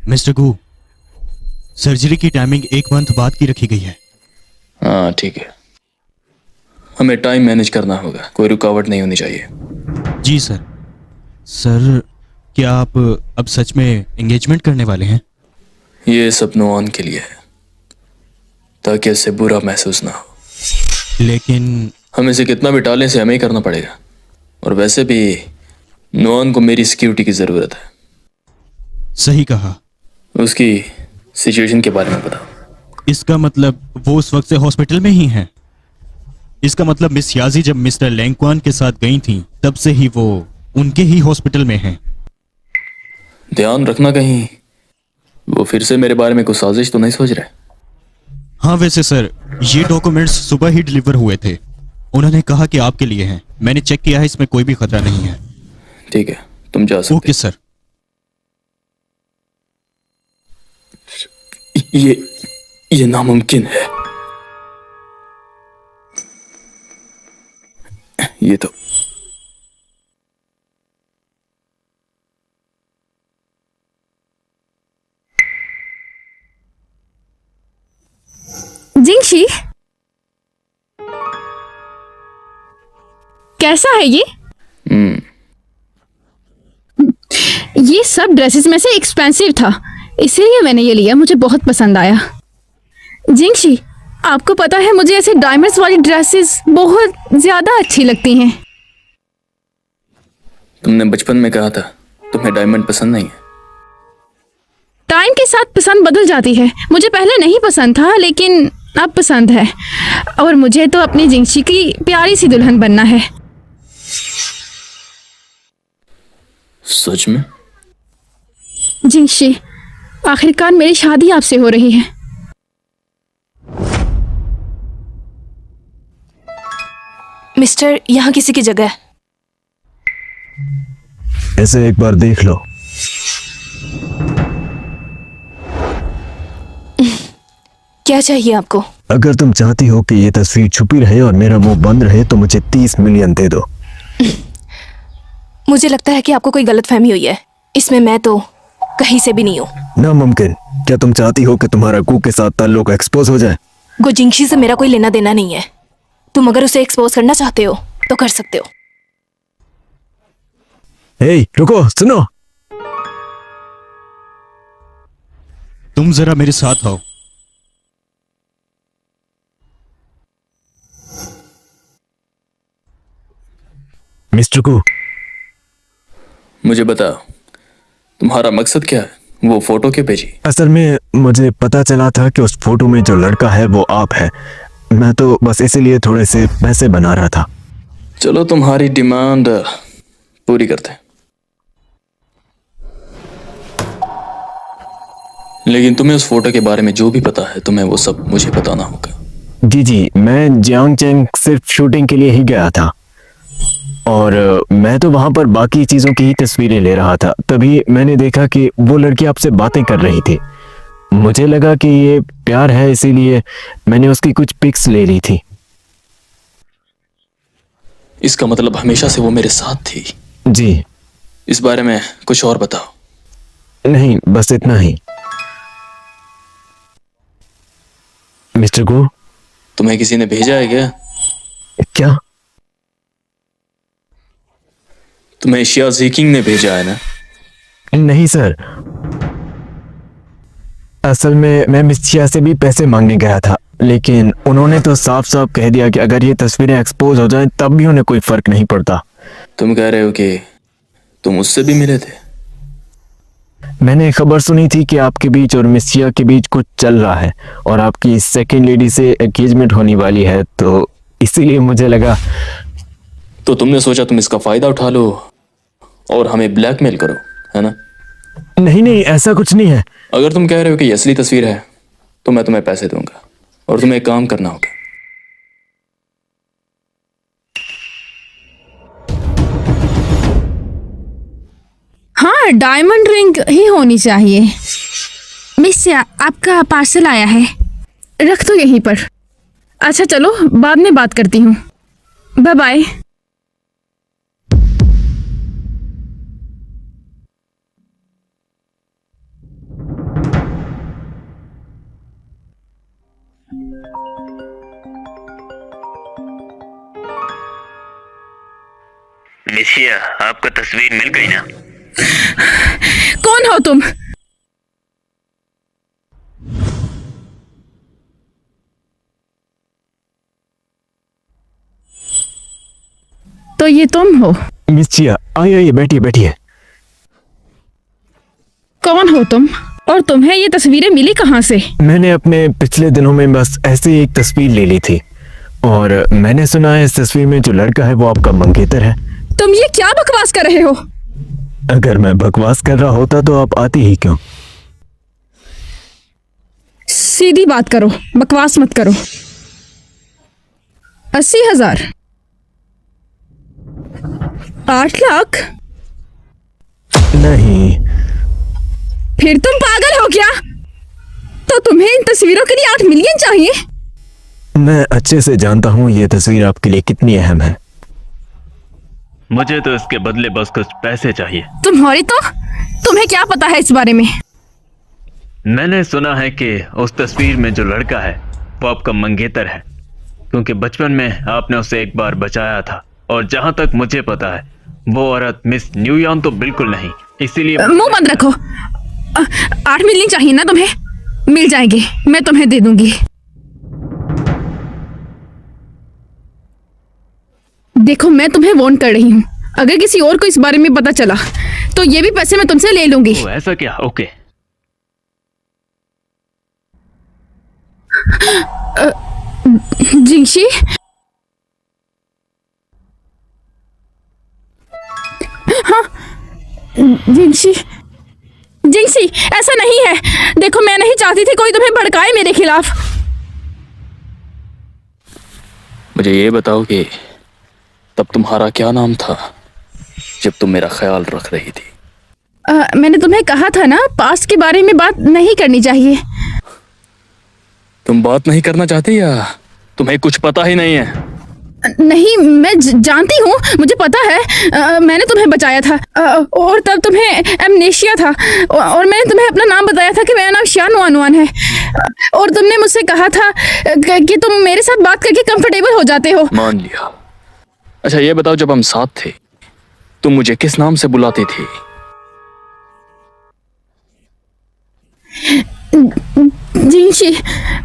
Mister गू, surgery की timing 1 month बाद की रखी गई है। हाँ ठीक है, हमें टाइम मैनेज करना होगा, कोई रुकावट नहीं होनी चाहिए। जी सर। सर, क्या आप अब सच में एंगेजमेंट करने वाले हैं? ये सब नोआन के लिए है, ताकि इससे बुरा महसूस ना हो। लेकिन हम इसे कितना भी टालें, से हमें ही करना पड़ेगा। और वैसे भी नोआन को मेरी सिक्योरिटी की ज़रूरत है। सही कहा। उसकी सिचुएशन के बारे में बताओ। इसका मतलब वो उस वक्त से हॉस्पिटल में ही हैं। इसका मतलब मिस याजी जब मिस्टर लैंगक्वान के साथ गई थी तब से ही वो उनके ही हॉस्पिटल में हैं। ध्यान रखना कहीं वो फिर से मेरे बारे में कुछ साजिश तो नहीं सोच रहे। हाँ वैसे सर, ये डॉक्यूमेंट्स सुबह ही डिलीवर हुए थे। उन्होंने कहा कि आपके लिए हैं। मैंने चेक किया है, इसमें कोई भी खतरा नहीं है। ठीक है, तुम जा सकते। Okay sir. ये नामुमकिन है। ये तो जिंगशी, कैसा है ये? ये सब ड्रेसेस में से एक्सपेंसिव था, इसीलिए मैंने ये लिया। मुझे बहुत पसंद आया। जिंगशी, आपको पता है मुझे ऐसे डायमंड्स वाली ड्रेसेस बहुत ज्यादा अच्छी लगती हैं। तुमने बचपन में कहा था तुम्हें डायमंड पसंद नहीं है। टाइम के साथ पसंद बदल जाती है। मुझे पहले नहीं पसंद था, लेकिन अब पसंद है। और मुझे तो अपनी जिंगशी की प्यारी सी दुल्हन बनना है। सच में? जिंगशी, आखिरकार मेरी शादी आपसे हो रही है। मिस्टर, यहाँ किसी की जगह है। ऐसे एक बार देख लो। क्या चाहिए आपको? अगर तुम चाहती हो कि ये तस्वीर छुपी रहे और मेरा मुंह बंद रहे तो मुझे 30 मिलियन दे दो। मुझे लगता है कि आपको कोई गलतफहमी हुई है। इसमें मैं तो कहीं से भी नहीं हूँ। नामुमकिन। क्या तुम चाहती हो कि तुम्हारा गू के साथ ताल्लुक एक्सपोज हो जाए? जिंगशी से मेरा कोई लेना देना नहीं है। तुम अगर उसे एक्सपोज करना चाहते हो तो कर सकते हो। हे, रुको, सुनो। तुम जरा मेरे साथ आओ। मिस्टर गू, मुझे बताओ, तुम्हारा मकसद क्या है? वो फोटो क्यों भेजी? असल में मुझे पता चला था कि उस फोटो में जो लड़का है वो आप है। मैं तो बस इसीलिए थोड़े से पैसे बना रहा था। चलो तुम्हारी डिमांड पूरी करते हैं, लेकिन तुम्हें उस फोटो के बारे में जो भी पता है तुम्हें वो सब मुझे बताना होगा। जी, मैं जियांगचेंग सिर्फ शूटिंग के लिए ही गया था और मैं तो वहां पर बाकी चीजों की ही तस्वीरें ले रहा था। तभी मैंने देखा कि वो लड़की आपसे बातें कर रही थी। मुझे लगा कि ये प्यार है, इसीलिए मैंने उसकी कुछ पिक्स ले ली थी। इसका मतलब हमेशा से वो मेरे साथ थी? जी। इस बारे में कुछ और बताओ। नहीं, बस इतना ही। मिस्टर गो, तुम्हें किसी ने भेजा है क्या? क्या? तुम्हें शिया किंग ने भेजा है ना? नहीं सर, असल में मैं मिस चिया से भी पैसे मांगने गया था, लेकिन उन्होंने तो साफ साफ कह दिया कि अगर ये तस्वीरें एक्सपोज हो जाएं तब भी उन्हें कोई फर्क नहीं पड़ता। तुम कह रहे हो कि तुम उससे भी मिले थे? मैंने खबर सुनी थी कि आपके बीच और मिस चिया के बीच कुछ चल रहा है और आपकी सेकंड लेडी से एंगेजमेंट होने वाली है, तो इसीलिए मुझे लगा। तो तुमने सोचा तुम इसका फायदा उठा लो और हमें ब्लैकमेल करो, है ना? नहीं, ऐसा कुछ नहीं है। अगर तुम कह रहे हो कि ये असली तस्वीर है तो मैं तुम्हें पैसे दूंगा और तुम्हें एक काम करना होगा। हाँ, डायमंड रिंग ही होनी चाहिए। मिस, आपका पार्सल आया है, रख दो यहीं पर। अच्छा चलो, बाद में बात करती हूँ। Bye bye. मिसिया, आपको तस्वीर मिल गई ना? कौन हो तुम? तो ये तुम हो? मिस जिया, आइए आइए, बैठिए बैठिए। कौन हो तुम? और तुम्हें ये तस्वीरें मिली कहाँ से? मैंने अपने पिछले दिनों में बस ऐसे ही एक तस्वीर ले ली थी, और मैंने सुना है इस तस्वीर में जो लड़का है वो आपका मंगेतर है। तुम ये क्या बकवास कर रहे हो? अगर मैं बकवास कर रहा होता तो आप आती ही क्यों? सीधी बात करो, बकवास मत करो। 80,000? 8 लाख? नहीं। फिर तुम पागल हो क्या? तो तुम्हें इन तस्वीरों के लिए 8 मिलियन चाहिए? मैं अच्छे से जानता हूँ ये तस्वीर आपके लिए कितनी अहम है। मुझे तो इसके बदले बस कुछ पैसे चाहिए। तुम्हारी तो, तुम्हें क्या पता है इस बारे में? मैंने सुना है कि उस तस्वीर में जो लड़का है वो आपका मंगेतर है, क्योंकि बचपन में आपने उसे एक बार बचाया था, और जहां तक मुझे पता है वो औरत मिस न्यूयॉर्क तो बिल्कुल नहीं, इसीलिए। मुंह बंद रखो। 8 मिलियन चाहिए ना तुम्हें? मिल जाएंगे, मैं तुम्हें दे दूंगी। देखो, मैं तुम्हें वार्न कर रही हूँ, अगर किसी और को इस बारे में पता चला तो ये भी पैसे मैं तुमसे ले लूंगी। ओ, ऐसा क्या? ओके। जिंगशी, हाँ, जिंगशी, जिंगशी, ऐसा नहीं है। देखो, मैं नहीं चाहती थी कोई तुम्हें भड़काए मेरे खिलाफ। मुझे ये बताओ कि तब तुम्हारा क्या नाम था जब तुम मेरा ख्याल रख रही थी? मैंने तुम्हें कहा था ना, पास्ट के बारे में बात नहीं करनी चाहिए। तुम बात नहीं करना चाहती या तुम्हें कुछ पता ही नहीं है? नहीं, मैं जानती हूँ, मुझे पता है। मैंने तुम्हें बचाया था, और तब तुम्हें एमनेशिया था, और मैंने तुम्हें अपना नाम बताया था कि मेरा नाम शान वानुआन है, और तुमने मुझसे कहा था कि तुम मेरे साथ बात करके कंफर्टेबल हो जाते हो। मान लिया। अच्छा, ये बताओ, जब हम साथ थे तुम मुझे किस नाम से बुलाती थी? जिंगशी,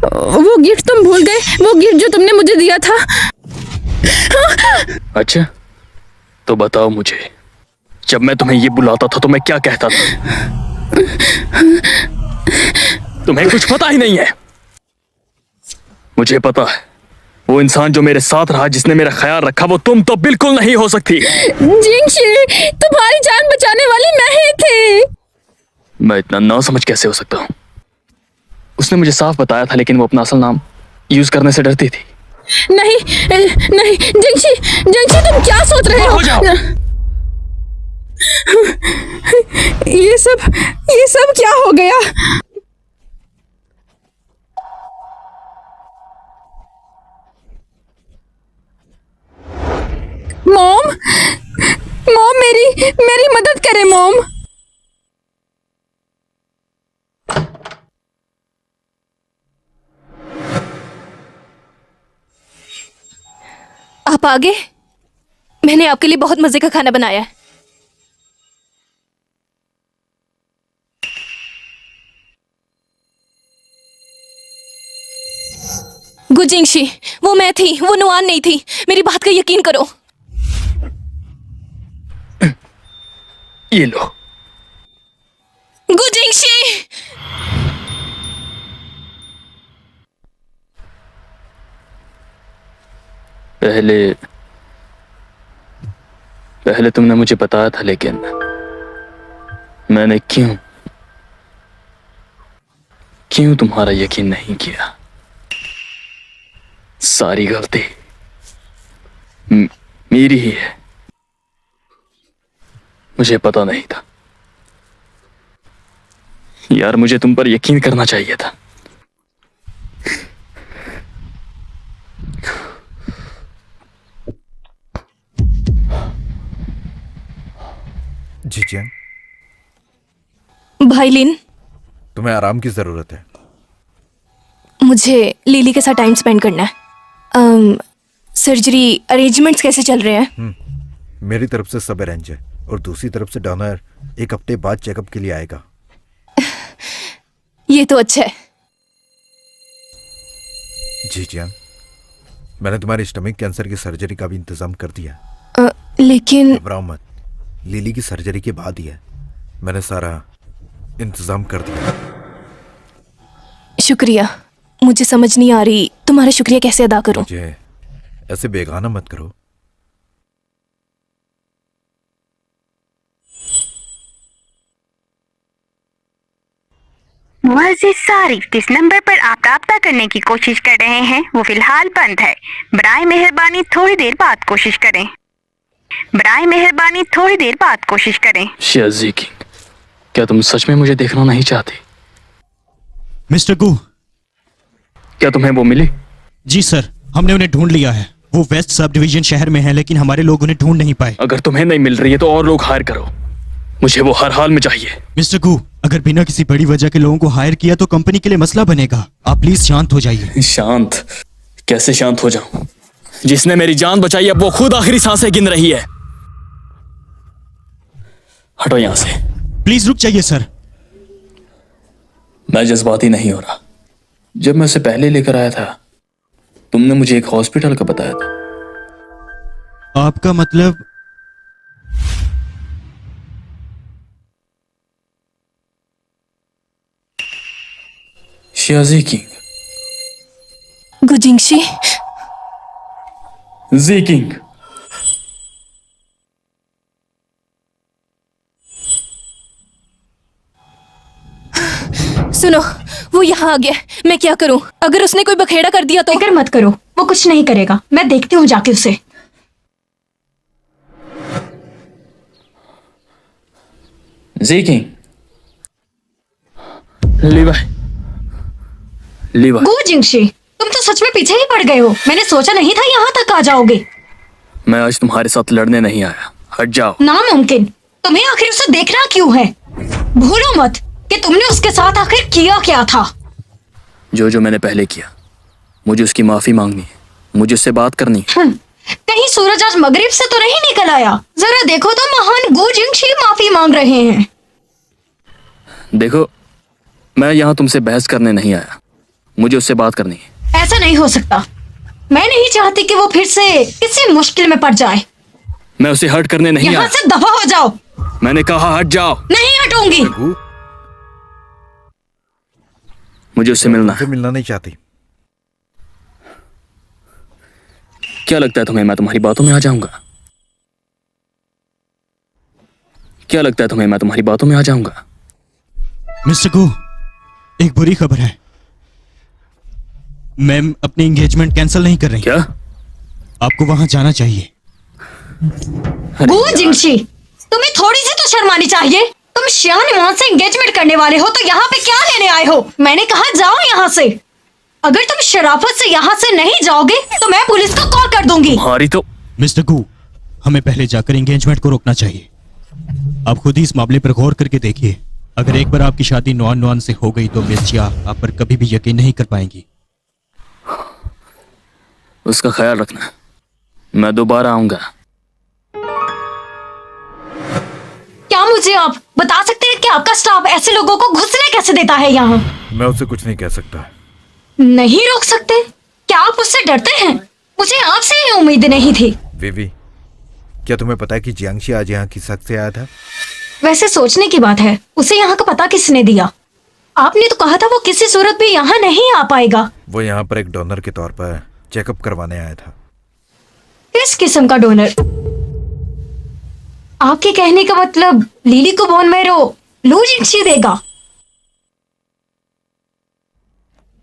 वो गिफ्ट तुम भूल गए? वो गिफ्ट जो तुमने मुझे दिया था। अच्छा, तो बताओ मुझे, जब मैं तुम्हें ये बुलाता था तो मैं क्या कहता था? तुम्हें कुछ पता ही नहीं है। मुझे पता है, वो इंसान जो मेरे साथ रहा, जिसने मेरा ख्याल रखा, वो तुम तो बिल्कुल नहीं हो सकती। जिंगशी, तुम्हारी जान बचाने वाली मैं ही थी। मैं इतना ना समझ कैसे हो सकता हूँ? उसने मुझे साफ बताया था, लेकिन वो अपना असल नाम यूज करने से डरती थी। नहीं नहीं, जिंगशी, जिंगशी, तुम क्या सोच रहे हो? हो जाओ। ये सब क्या हो गया? मॉम, मॉम, मेरी मदद करें मॉम। आप आगे? मैंने आपके लिए बहुत मजे का खाना बनाया है। गुजिंगशी, वो मैं थी, वो नुआन नहीं थी। मेरी बात का यकीन करो। ये लो। गुजिंगशी, पहले तुमने मुझे बताया था, लेकिन मैंने क्यों तुम्हारा यकीन नहीं किया? सारी गलती मेरी ही है। मुझे पता नहीं था यार, मुझे तुम पर यकीन करना चाहिए था। जी चैन, भाई लिन, तुम्हें आराम की जरूरत है। मुझे लिली के साथ टाइम स्पेंड करना है। सर्जरी अरेंजमेंट्स कैसे चल रहे हैं? मेरी तरफ से सब अरेंज है और दूसरी तरफ से डोनर 1 हफ्ते बाद चेकअप के लिए आएगा। ये तो अच्छा है। जी जियांग, मैंने तुम्हारे स्टमक कैंसर की सर्जरी का भी इंतजाम कर दिया। लेकिन घबराओ मत, लिली की सर्जरी के बाद ही है। मैंने सारा इंतजाम कर दिया। शुक्रिया। मुझे समझ नहीं आ रही तुम्हारा शुक्रिया कैसे अदा करूं। मुझे ऐसे बेगाना मत करो। मुअज़्ज़िज़ सारिफ, जिस नंबर पर आप राब्ता करने की कोशिश कर रहे हैं वो फिलहाल बंद है। बराए मेहरबानी थोड़ी देर बाद कोशिश करें। बराए मेहरबानी थोड़ी देर बाद कोशिश करें। शियाजी किंग, क्या तुम सच में मुझे देखना नहीं चाहते? मिस्टर गू। क्या तुम्हें वो मिली? जी सर, हमने उन्हें ढूंढ लिया है। वो वेस्ट सब डिवीजन शहर में है, लेकिन हमारे लोग उन्हें ढूंढ नहीं पाए। अगर तुम्हें नहीं मिल रही है तो और लोग हायर करो। मुझे वो हर हाल में चाहिए। मिस्टर गू, अगर बिना किसी बड़ी वजह के लोगों को हायर किया तो कंपनी के लिए मसला बनेगा। आप प्लीज शांत हो जाइए। शांत? कैसे शांत हो जाऊं? जिसने मेरी जान बचाई अब वो खुद आखिरी सांसें गिन रही है। हटो यहां से। प्लीज रुक जाइए सर। मैं जज्बाती नहीं हो रहा। जब मैं उसे पहले लेकर आया था तुमने मुझे एक हॉस्पिटल का बताया था। आपका मतलब? शियाजी किंग। गुजिंगशी, जी किंग। सुनो, वो यहाँ आ गया। मैं क्या करूं? अगर उसने कोई बखेड़ा कर दिया तो? फिक्र मत करो, वो कुछ नहीं करेगा। मैं देखती हूँ जाके उसे। जी किंग। लीवाई। लीवाई। गू जिंगशी, तुम तो सच में पीछे ही पड़ गए हो। मैंने सोचा नहीं था यहाँ तक आ जाओगे। मैं आज तुम्हारे साथ लड़ने नहीं आया। हट जाओ। नामुमकिन। तुम्हें आखिर उसे देखना क्यों है? भूलो मत कि तुमने उसके साथ आखिर किया क्या था। जो मैंने पहले किया, मुझे उसकी माफी मांगनी है। मुझे उससे बात करनी है। कहीं सूरज आज मगरिब से तो नहीं निकल आया? जरा देखो तो, महान गू जिंगशी माफी मांग रहे हैं। देखो, मैं यहाँ तुमसे बहस करने नहीं आया। मुझे उससे बात करनी है। ऐसा नहीं हो सकता। मैं नहीं चाहती कि वो फिर से किसी मुश्किल में पड़ जाए। मैं उसे हर्ट करने नहीं यहाँ आया। से दफा हो जाओ। मैंने कहा हट जाओ। नहीं हटूंगी। मुझे उससे मिलना है। मुझसे मिलना नहीं चाहती। क्या लगता है तुम्हें मैं तुम्हारी बातों में आ जाऊंगा? क्या लगता है तुम्हें मैं तुम्हारी बातों में आ जाऊंगा? मिस्टर गू, एक बुरी खबर है। मैम अपनी एंगेजमेंट कैंसिल नहीं कर रही। क्या? आपको वहां जाना चाहिए। गू जिंगशी, तुम्हें थोड़ी सी तो शर्म आनी चाहिए। तुम शियान इमान से एंगेजमेंट करने वाले हो तो यहाँ पे क्या लेने आए हो? मैंने कहा जाओ यहाँ से। अगर तुम शराफत से यहाँ से नहीं जाओगे तो मैं पुलिस को कॉल कर दूंगी। तुम्हारी तो। मिस्टर गू, हमें पहले जाकर एंगेजमेंट को रोकना चाहिए। आप खुद ही इस मामले पर गौर करके देखिए। अगर एक बार आपकी शादी नॉन से हो गई तो मिस जिया आप पर कभी भी यकीन नहीं कर पाएंगी। उसका ख्याल रखना। मैं दोबारा आऊंगा। क्या मुझे आप बता सकते हैं कि आपका स्टाफ ऐसे लोगों को घुसने कैसे देता है यहाँ? मैं उससे कुछ नहीं कह सकता। नहीं रोक सकते? क्या आप उससे डरते हैं? मुझे आपसे ये उम्मीद नहीं थी। विवी, क्या तुम्हें पता है कि जियांगशी आज यहाँ किस हक से आया था? वैसे सोचने की बात है, उसे यहाँ का पता किसने दिया? आपने तो कहा था वो किसी सूरत भी यहाँ नहीं आ पाएगा। वो यहाँ पर एक डोनर के तौर पर चेकअप करवाने आया था। किस किस्म का डोनर? आपके कहने का मतलब लिली को बोन मैरो लू जिंगशी देगा?